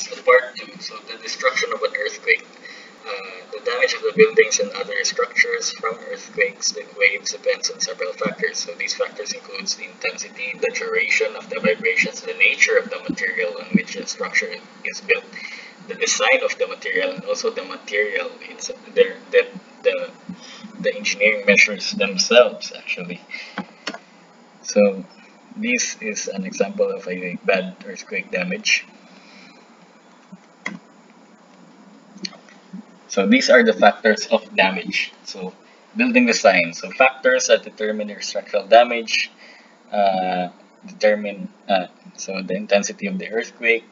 So part 2, so the destruction of an earthquake. The damage of the buildings and other structures from earthquakes and waves depends on several factors. So these factors include the intensity, the duration of the vibrations, the nature of the material on which the structure is built, the design of the material, and also the material. It's the engineering measures themselves actually. So this is an example of a bad earthquake damage. So these are the factors of damage. So building design. So factors that determine your structural damage, determine so the intensity of the earthquake,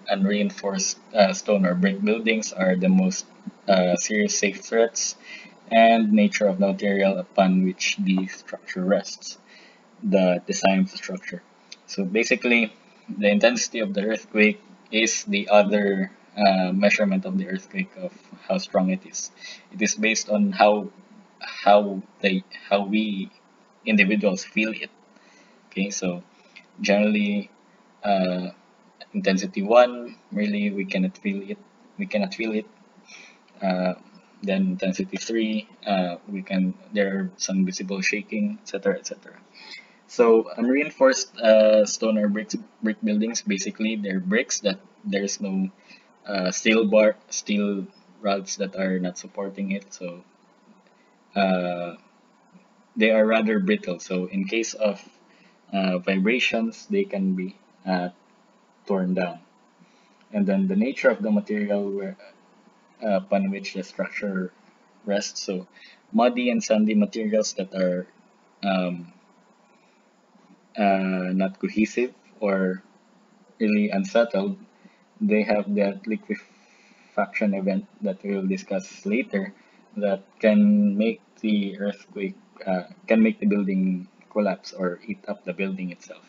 unreinforced stone or brick buildings are the most serious safe threats, and nature of the material upon which the structure rests, the design of the structure. So basically, the intensity of the earthquake is the other measurement of the earthquake of how strong it is. It is based on how we individuals feel it. Okay, so generally, uh, intensity 1, really we cannot feel it. We cannot feel it. Then intensity 3, there are some visible shaking, etc., etc. So unreinforced stone or brick buildings, basically they're bricks that there's no steel rods that are not supporting it. So they are rather brittle. So in case of vibrations, they can be torn down. And then the nature of the material upon which the structure rests. So muddy and sandy materials that are um, not cohesive or really unsettled, they have that liquefaction event that we'll discuss later that can make the earthquake, can make the building collapse or eat up the building itself.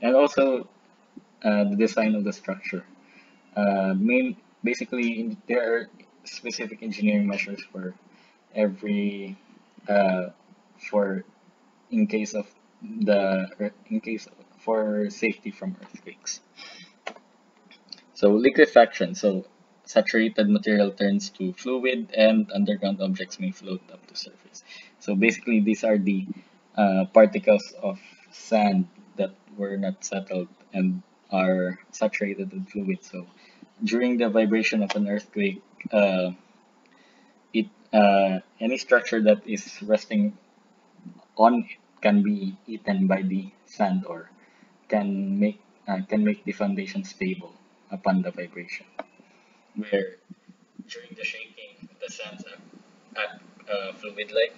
And also the design of the structure. Basically, there are specific engineering measures for every, uh, for in case of in case for safety from earthquakes. So liquefaction. So saturated material turns to fluid, and underground objects may float up to surface. So basically, these are the particles of sand that were not settled and are saturated with fluid. So during the vibration of an earthquake, it any structure that is resting on it can be eaten by the sand or can make the foundation stable upon the vibration. Where during the shaking, the sands act fluid-like,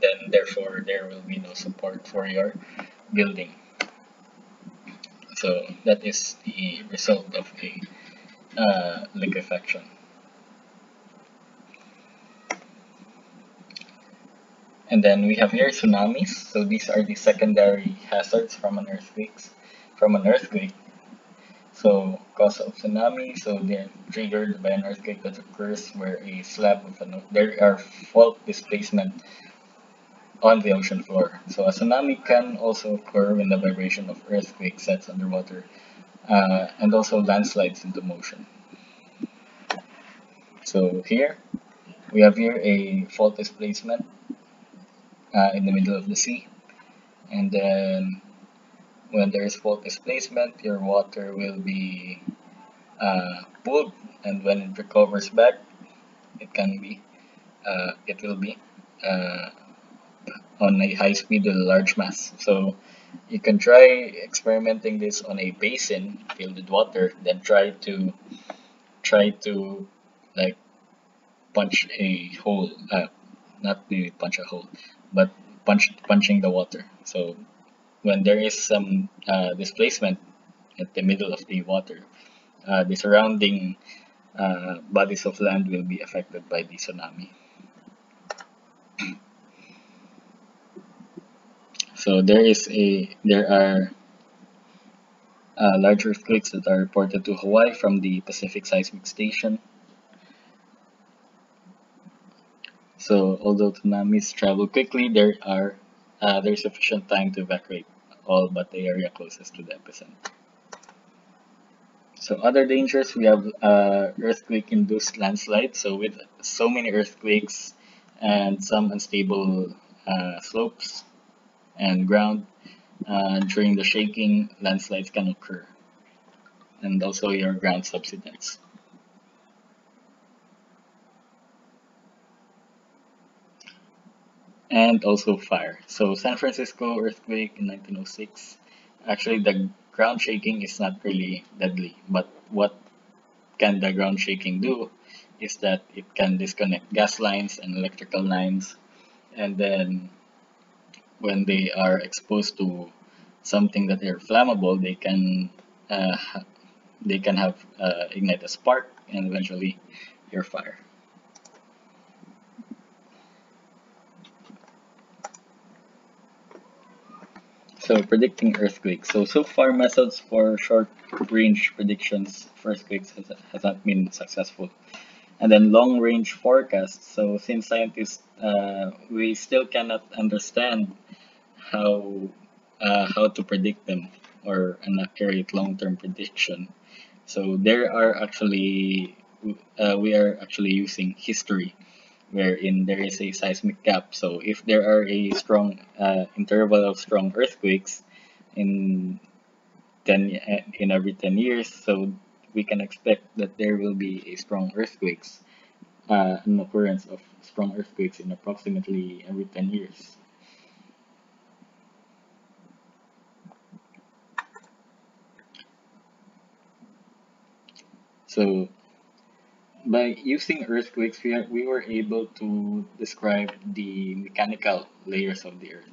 then therefore there will be no support for your building. So that is the result of a liquefaction. And then we have here tsunamis. So these are the secondary hazards from an earthquake. So cause of tsunami, so they're triggered by an earthquake that occurs where a slab of there are fault displacement on the ocean floor. So a tsunami can also occur when the vibration of earthquake sets underwater, and also landslides into motion. So here we have here a fault displacement in the middle of the sea, and then when there is fault displacement, your water will be pulled, and when it recovers back, it will be uh, on a high speed with a large mass. So you can try experimenting this on a basin filled with water, then try to like punch a hole, not really punch a hole, but punching the water. So when there is some displacement at the middle of the water, the surrounding bodies of land will be affected by the tsunami. So there are large earthquakes that are reported to Hawaii from the Pacific Seismic Station. So although tsunamis travel quickly, there's sufficient time to evacuate all but the area closest to the epicenter. So other dangers, we have earthquake-induced landslides. So with so many earthquakes and some unstable slopes and ground, during the shaking, landslides can occur, and also your ground subsidence. And also fire. So San Francisco earthquake in 1906, actually the ground shaking is not really deadly, but what can the ground shaking do is that it can disconnect gas lines and electrical lines, and then when they are exposed to something that are flammable, uh, ha- they can have ignite a spark and eventually your fire. So predicting earthquakes. So far methods for short range predictions for earthquakes has not been successful. And then long range forecasts. So since scientists, we still cannot understand how to predict them or an accurate long term prediction. So there are actually we are actually using history wherein there is a seismic gap. So if there are a strong interval of strong earthquakes in in every 10 years, so we can expect that there will be a strong earthquakes, an occurrence of strong earthquakes in approximately every 10 years. So by using earthquakes, we were able to describe the mechanical layers of the earth.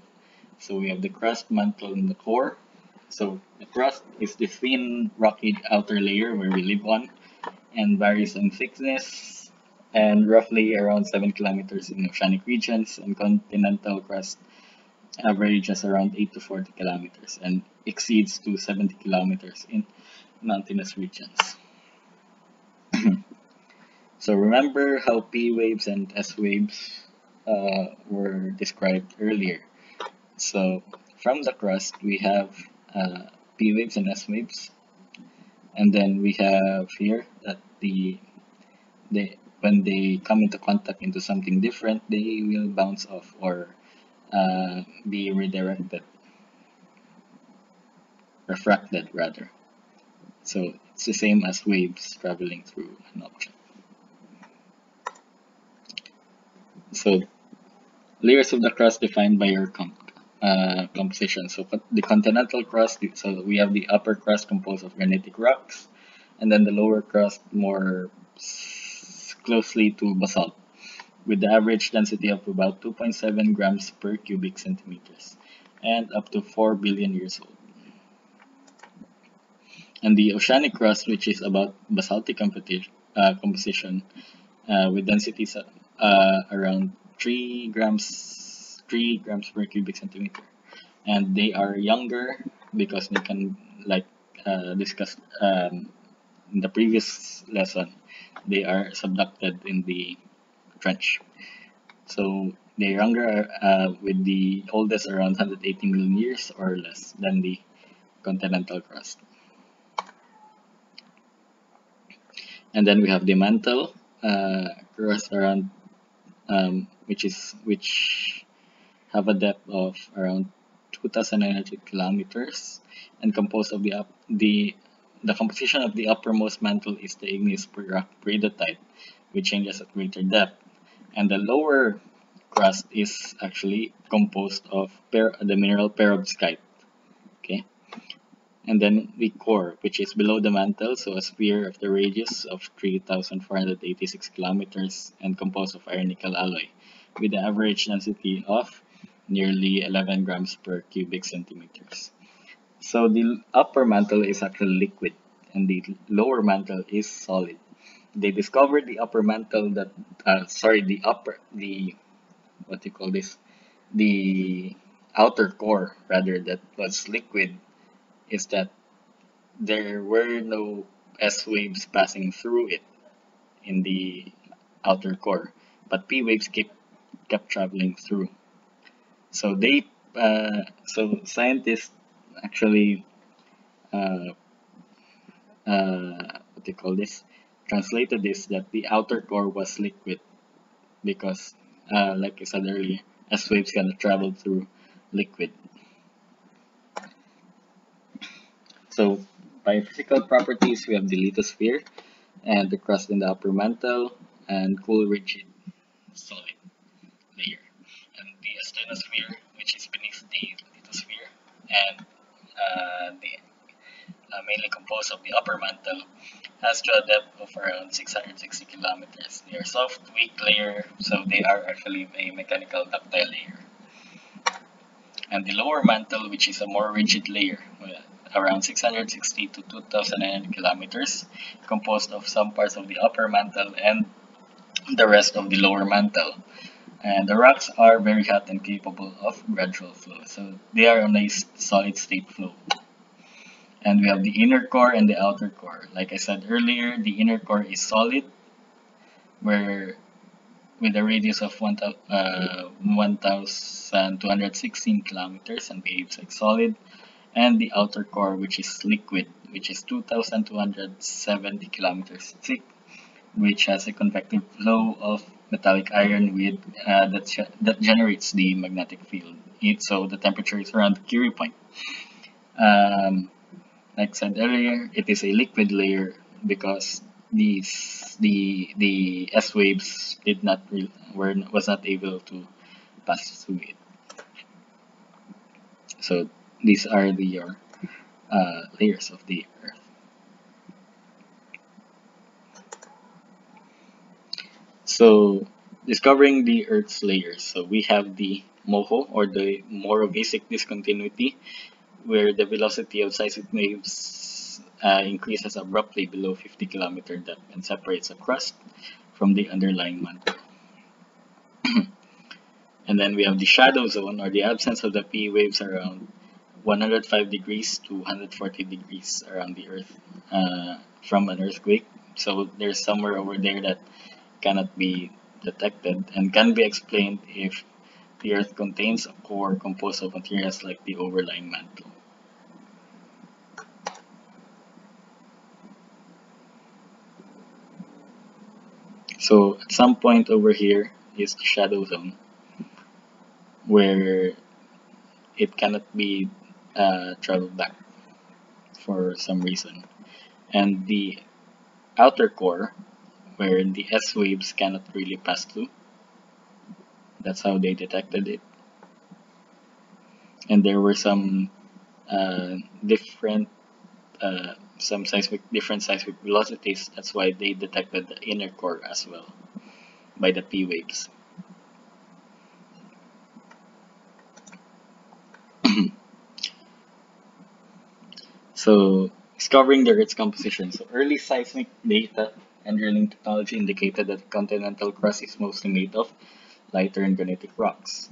So we have the crust, mantle, and the core. So the crust is the thin, rocky outer layer where we live on and varies in thickness and roughly around 7 kilometers in oceanic regions, and continental crust averages around 8 to 40 kilometers and exceeds to 70 kilometers in mountainous regions. So remember how P waves and S waves were described earlier. So from the crust, we have P waves and S waves, and then we have here that they when they come into contact into something different, they will bounce off or be redirected, refracted rather. So it's the same as waves traveling through an object. So layers of the crust defined by your composition. So the continental crust, so we have the upper crust composed of granitic rocks, and then the lower crust more closely to basalt, with the average density of about 2.7 grams per cubic centimeters, and up to 4 billion years old. And the oceanic crust, which is about basaltic composition, with densities around 3 grams per cubic centimeter, and they are younger because they can, like discussed in the previous lesson, they are subducted in the trench. So they're younger, with the oldest around 180 million years or less than the continental crust. And then we have the mantle crust around, which have a depth of around 2,900 kilometers, and composed of the composition of the uppermost mantle is the igneous rock peridotite, which changes at greater depth, and the lower crust is actually composed of the mineral perovskite. Okay, and then the core, which is below the mantle, so a sphere of the radius of 3,486 kilometers and composed of iron nickel alloy, with the average density of nearly 11 grams per cubic centimeters. So the upper mantle is actually liquid and the lower mantle is solid. They discovered the upper mantle that, the what do you call this? The outer core rather that was liquid, is that there were no S waves passing through it in the outer core, but P waves kept traveling through. So so scientists actually uh, what do you call this? Translated this that the outer core was liquid because, like I said earlier, S waves gonna travel through liquid. So by physical properties, we have the lithosphere and the crust in the upper mantle and cool rigid solid layer, and the asthenosphere, which is beneath the lithosphere, and the mainly composed of the upper mantle, has to a depth of around 660 kilometers. They are soft, weak layer, so they are actually a mechanical ductile layer. And the lower mantle, which is a more rigid layer, around 660 to 2,900 kilometers, composed of some parts of the upper mantle and the rest of the lower mantle. And the rocks are very hot and capable of gradual flow, so they are on a solid state flow. And we have the inner core and the outer core. Like I said earlier, the inner core is solid, where with a radius of 1,216 kilometers and behaves like solid, and the outer core, which is liquid, which is 2,270 kilometers thick, which has a convective flow of metallic iron with that generates the magnetic field. So the temperature is around the Curie point. Um, like I said earlier, it is a liquid layer because the S waves did not was not able to pass through it. So these are the layers of the Earth. So discovering the Earth's layers. So we have the MOHO, or the morovisic discontinuity, where the velocity of seismic waves increases abruptly below 50-kilometer depth and separates a crust from the underlying mantle. And then we have the shadow zone, or the absence of the P waves around 105 degrees to 140 degrees around the Earth from an earthquake. So there's somewhere over there that cannot be detected and can be explained if the Earth contains a core composed of materials like the overlying mantle. So at some point over here is the shadow zone, where it cannot be traveled back for some reason. And the outer core, where the S waves cannot really pass through. That's how they detected it. And there were some different different seismic velocities. That's why they detected the inner core as well by the P waves. So discovering the Earth's composition. So early seismic data and drilling technology indicated that the continental crust is mostly made of lighter and granitic rocks.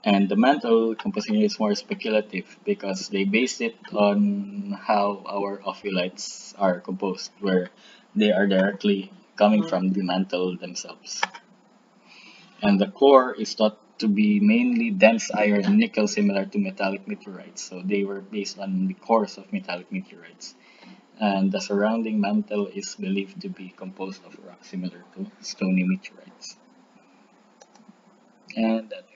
And the mantle composition is more speculative because they based it on how our ophiolites are composed, where they are directly coming from the mantle themselves. And the core is thought to be mainly dense iron and nickel, similar to metallic meteorites. So they were based on the cores of metallic meteorites. And the surrounding mantle is believed to be composed of rock similar to stony meteorites. And that's